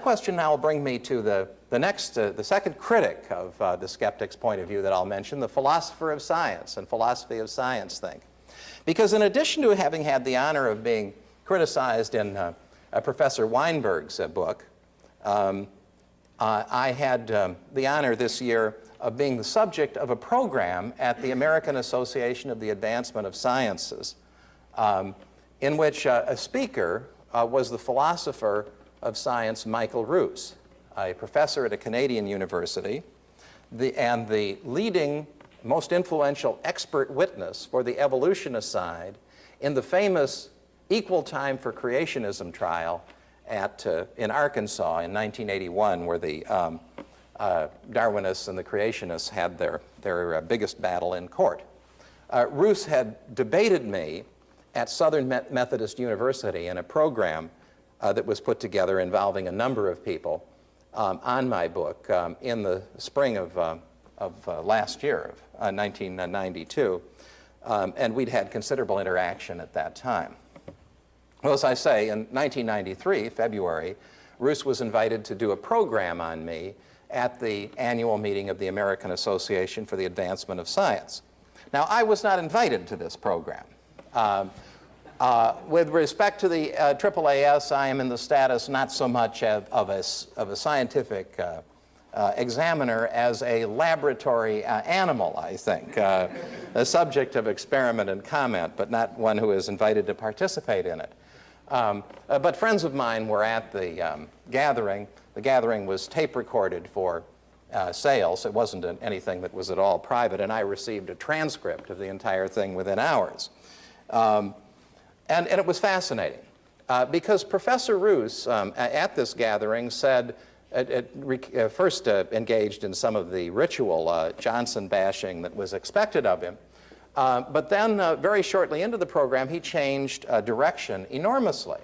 question now will bring me to the second critic of the skeptic's point of view that I'll mention, the philosopher of science and philosophy of science think. Because in addition to having had the honor of being criticized in Professor Weinberg's book, I had the honor this year of being the subject of a program at the American Association of the Advancement of Sciences, in which a speaker was the philosopher of science Michael Ruse, a professor at a Canadian university, and the leading, most influential expert witness for the evolutionist side in the famous Equal Time for Creationism trial in Arkansas in 1981, where the Darwinists and the creationists had their biggest battle in court. Ruse had debated me at Southern Methodist University in a program that was put together involving a number of people on my book in the spring of last year, of 1992, and we'd had considerable interaction at that time. Well, as I say, in 1993, February, Ruse was invited to do a program on me at the annual meeting of the American Association for the Advancement of Science. Now, I was not invited to this program. With respect to the AAAS, I am in the status not so much of a scientific examiner as a laboratory animal, I think, a subject of experiment and comment, but not one who is invited to participate in it. But friends of mine were at the gathering. The gathering was tape recorded for sales. It wasn't anything that was at all private, and I received a transcript of the entire thing within hours. And it was fascinating because Professor Ruse at this gathering said, first engaged in some of the ritual Johnson bashing that was expected of him, but then very shortly into the program he changed direction enormously.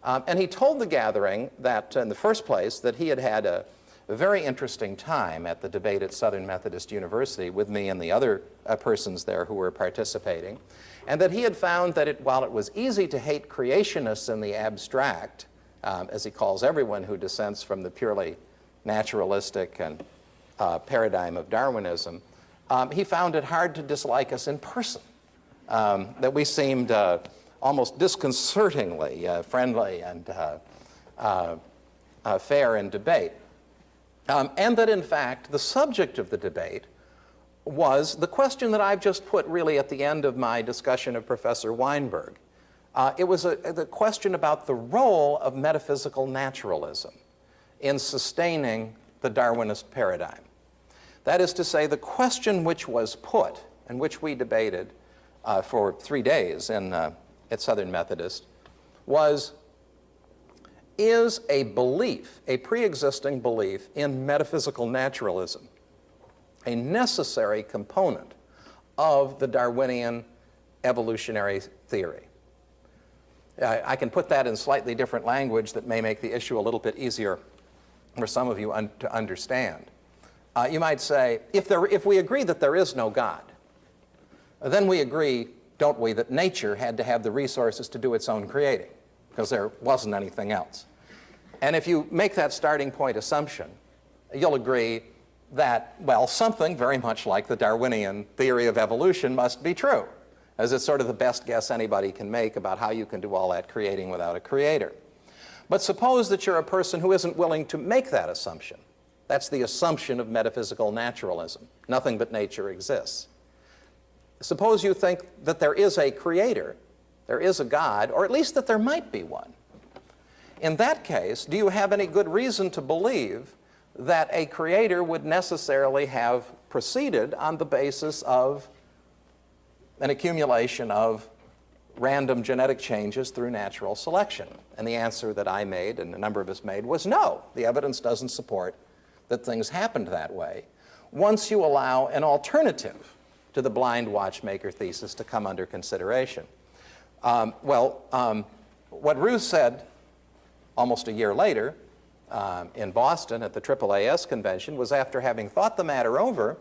And he told the gathering that in the first place that he had had a very interesting time at the debate at Southern Methodist University with me and the other persons there who were participating, and that he had found that while it was easy to hate creationists in the abstract, as he calls everyone who dissents from the purely naturalistic and paradigm of Darwinism, he found it hard to dislike us in person, that we seemed almost disconcertingly friendly and fair in debate. And that, in fact, the subject of the debate was the question that I've just put really at the end of my discussion of Professor Weinberg. It was the question about the role of metaphysical naturalism in sustaining the Darwinist paradigm. That is to say, the question which was put and which we debated for 3 days at Southern Methodist was, is a belief, a pre-existing belief in metaphysical naturalism, a necessary component of the Darwinian evolutionary theory? I can put that in slightly different language that may make the issue a little bit easier for some of you to understand. You might say, if we agree that there is no God, then we agree, don't we, that nature had to have the resources to do its own creating, because there wasn't anything else. And if you make that starting point assumption, you'll agree that, well, something very much like the Darwinian theory of evolution must be true, as it's sort of the best guess anybody can make about how you can do all that creating without a creator. But suppose that you're a person who isn't willing to make that assumption. That's the assumption of metaphysical naturalism. Nothing but nature exists. Suppose you think that there is a creator, there is a God, or at least that there might be one. In that case, do you have any good reason to believe that a creator would necessarily have proceeded on the basis of an accumulation of random genetic changes through natural selection? And the answer that I made and a number of us made was no. The evidence doesn't support that things happened that way once you allow an alternative to the blind watchmaker thesis to come under consideration. What Ruse said almost a year later in Boston at the AAAS convention was, after having thought the matter over,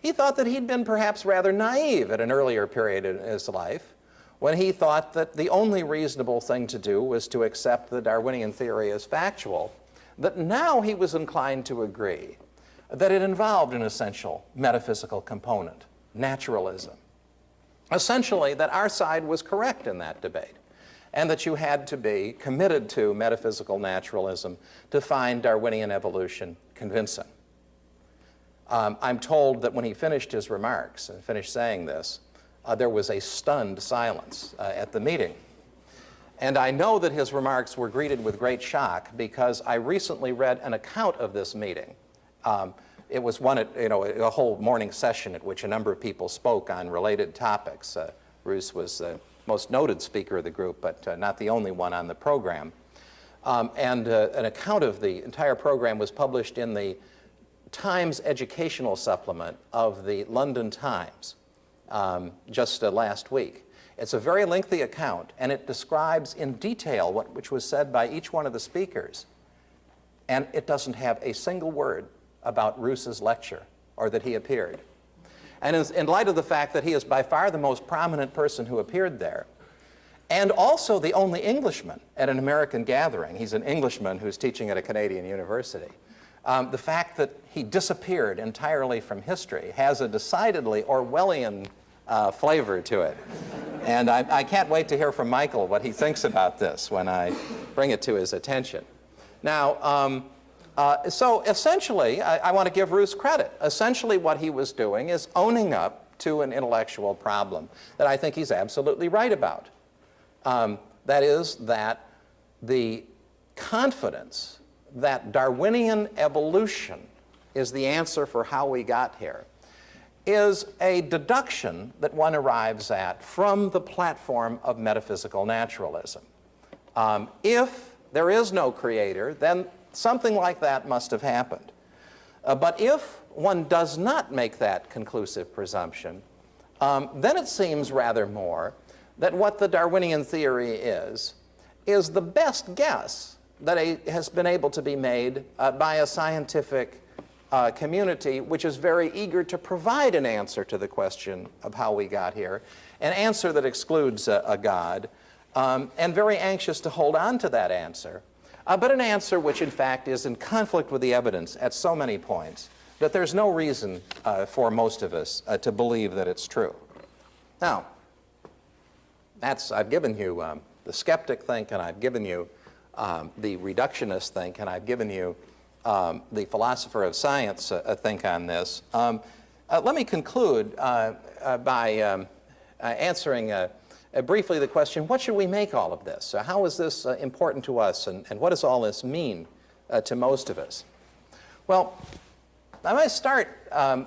he thought that he'd been perhaps rather naive at an earlier period in his life when he thought that the only reasonable thing to do was to accept the Darwinian theory as factual, that now he was inclined to agree that it involved an essential metaphysical component, naturalism. Essentially, that our side was correct in that debate, and that you had to be committed to metaphysical naturalism to find Darwinian evolution convincing. I'm told that when he finished his remarks and finished saying this, there was a stunned silence at the meeting. And I know that his remarks were greeted with great shock because I recently read an account of this meeting. It was a whole morning session at which a number of people spoke on related topics. Ruse was the most noted speaker of the group, but not the only one on the program. And an account of the entire program was published in the Times educational supplement of the London Times just last week. It's a very lengthy account, and it describes in detail which was said by each one of the speakers. And it doesn't have a single word about Ruse's lecture or that he appeared. And in light of the fact that he is by far the most prominent person who appeared there, and also the only Englishman at an American gathering, he's an Englishman who's teaching at a Canadian university, the fact that he disappeared entirely from history has a decidedly Orwellian flavor to it. And I can't wait to hear from Michael what he thinks about this when I bring it to his attention. Now, so essentially, I want to give Ruse credit. Essentially what he was doing is owning up to an intellectual problem that I think he's absolutely right about. That is that the confidence that Darwinian evolution is the answer for how we got here is a deduction that one arrives at from the platform of metaphysical naturalism. If there is no creator, then something like that must have happened. But if one does not make that conclusive presumption, then it seems rather more that what the Darwinian theory is the best guess that has been able to be made by a scientific community which is very eager to provide an answer to the question of how we got here, an answer that excludes a God, and very anxious to hold on to that answer, but an answer which in fact is in conflict with the evidence at so many points that there's no reason for most of us to believe that it's true. Now, I've given you the skeptic think, and I've given you the reductionist think, and I've given you the philosopher of science think on this. Let me conclude by answering briefly the question, what should we make all of this? How is this important to us, and what does all this mean to most of us? Well, I might start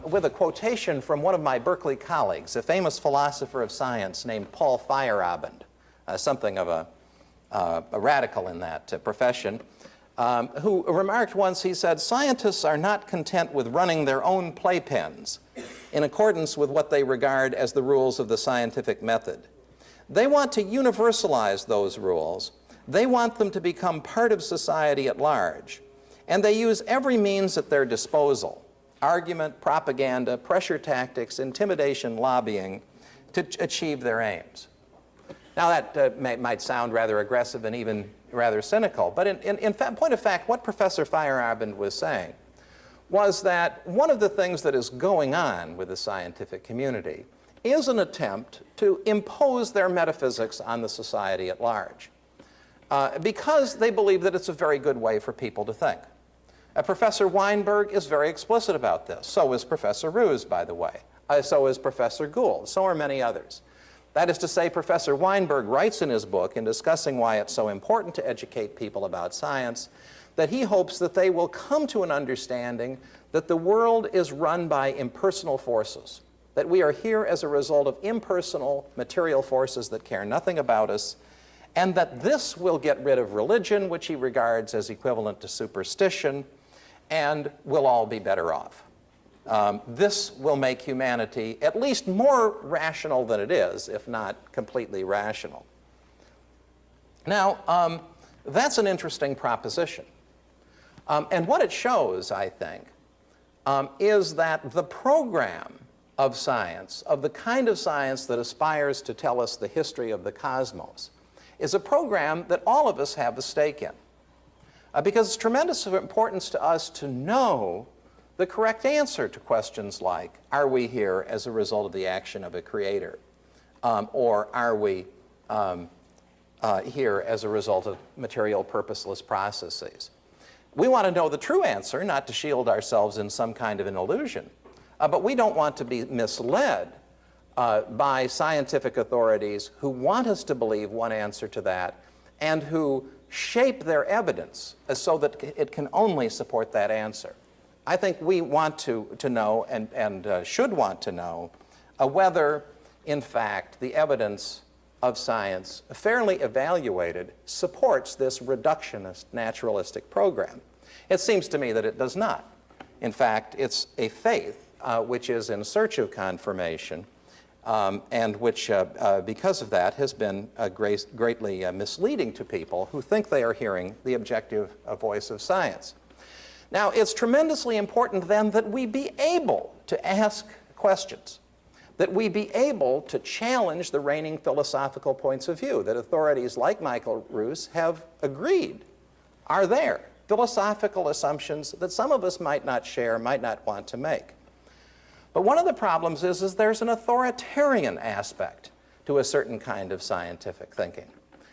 with a quotation from one of my Berkeley colleagues, a famous philosopher of science named Paul Feyerabend, something of a radical in that profession, who remarked once, he said, "Scientists are not content with running their own playpens in accordance with what they regard as the rules of the scientific method. They want to universalize those rules. They want them to become part of society at large. And they use every means at their disposal, argument, propaganda, pressure tactics, intimidation, lobbying, to achieve their aims." Now that might sound rather aggressive and even rather cynical, but in point of fact, what Professor Feyerabend was saying was that one of the things that is going on with the scientific community is an attempt to impose their metaphysics on the society at large, because they believe that it's a very good way for people to think. Professor Weinberg is very explicit about this. So is Professor Ruse, by the way. So is Professor Gould. So are many others. That is to say, Professor Weinberg writes in his book, in discussing why it's so important to educate people about science, that he hopes that they will come to an understanding that the world is run by impersonal forces, that we are here as a result of impersonal material forces that care nothing about us, and that this will get rid of religion, which he regards as equivalent to superstition, and we'll all be better off. This will make humanity at least more rational than it is, if not completely rational. Now, that's an interesting proposition. And what it shows, I think, is that the program of science, of the kind of science that aspires to tell us the history of the cosmos, is a program that all of us have a stake in. because it's tremendous importance to us to know the correct answer to questions like, are we here as a result of the action of a creator? Or are we here as a result of material purposeless processes? We want to know the true answer, not to shield ourselves in some kind of an illusion. But we don't want to be misled by scientific authorities who want us to believe one answer to that and who shape their evidence so that it can only support that answer. I think we want to know and should want to know whether, in fact, the evidence of science, fairly evaluated, supports this reductionist naturalistic program. It seems to me that it does not. In fact, it's a faith which is in search of confirmation and which, because of that, has been greatly misleading to people who think they are hearing the objective voice of science. Now, it's tremendously important then that we be able to ask questions, that we be able to challenge the reigning philosophical points of view that authorities like Michael Ruse have agreed are there, philosophical assumptions that some of us might not share, might not want to make. But one of the problems is there's an authoritarian aspect to a certain kind of scientific thinking.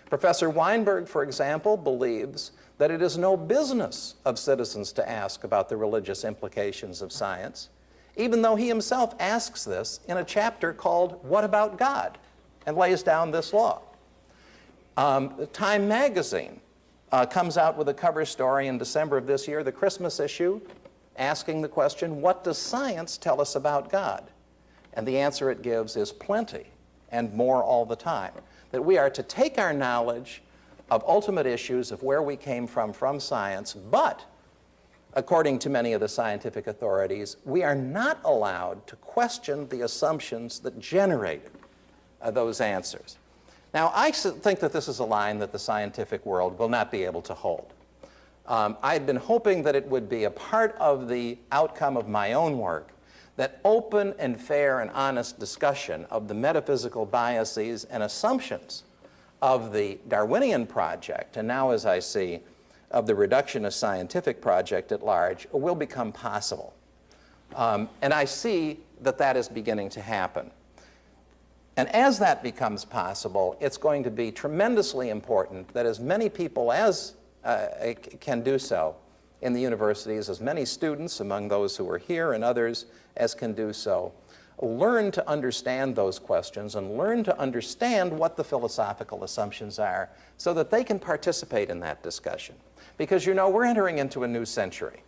Professor Weinberg, for example, believes that it is no business of citizens to ask about the religious implications of science, even though he himself asks this in a chapter called What About God? And lays down this law. Time magazine comes out with a cover story in December of this year, the Christmas issue, asking the question, what does science tell us about God? And the answer it gives is plenty and more all the time. That we are to take our knowledge of ultimate issues of where we came from science, but according to many of the scientific authorities, we are not allowed to question the assumptions that generated those answers. Now, I think that this is a line that the scientific world will not be able to hold. I'd been hoping that it would be a part of the outcome of my own work, that open and fair and honest discussion of the metaphysical biases and assumptions of the Darwinian project, and now, as I see, of the reductionist scientific project at large, will become possible. And I see that that is beginning to happen. And as that becomes possible, it's going to be tremendously important that as many people as can do so in the universities, as many students among those who are here and others as can do so, learn to understand those questions and learn to understand what the philosophical assumptions are so that they can participate in that discussion. Because, you know, we're entering into a new century.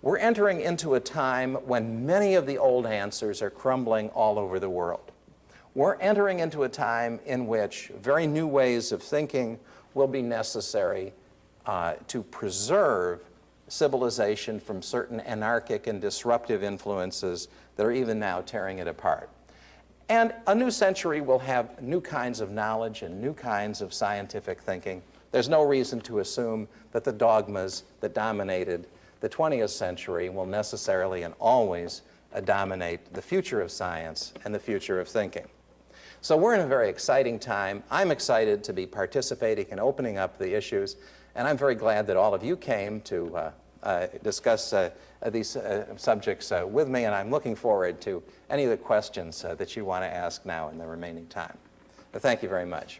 We're entering into a time when many of the old answers are crumbling all over the world. We're entering into a time in which very new ways of thinking will be necessary to preserve civilization from certain anarchic and disruptive influences that are even now tearing it apart. And a new century will have new kinds of knowledge and new kinds of scientific thinking. There's no reason to assume that the dogmas that dominated the 20th century will necessarily and always dominate the future of science and the future of thinking. So we're in a very exciting time. I'm excited to be participating in opening up the issues, and I'm very glad that all of you came to discuss these subjects with me, and I'm looking forward to any of the questions that you want to ask now in the remaining time. Thank you very much.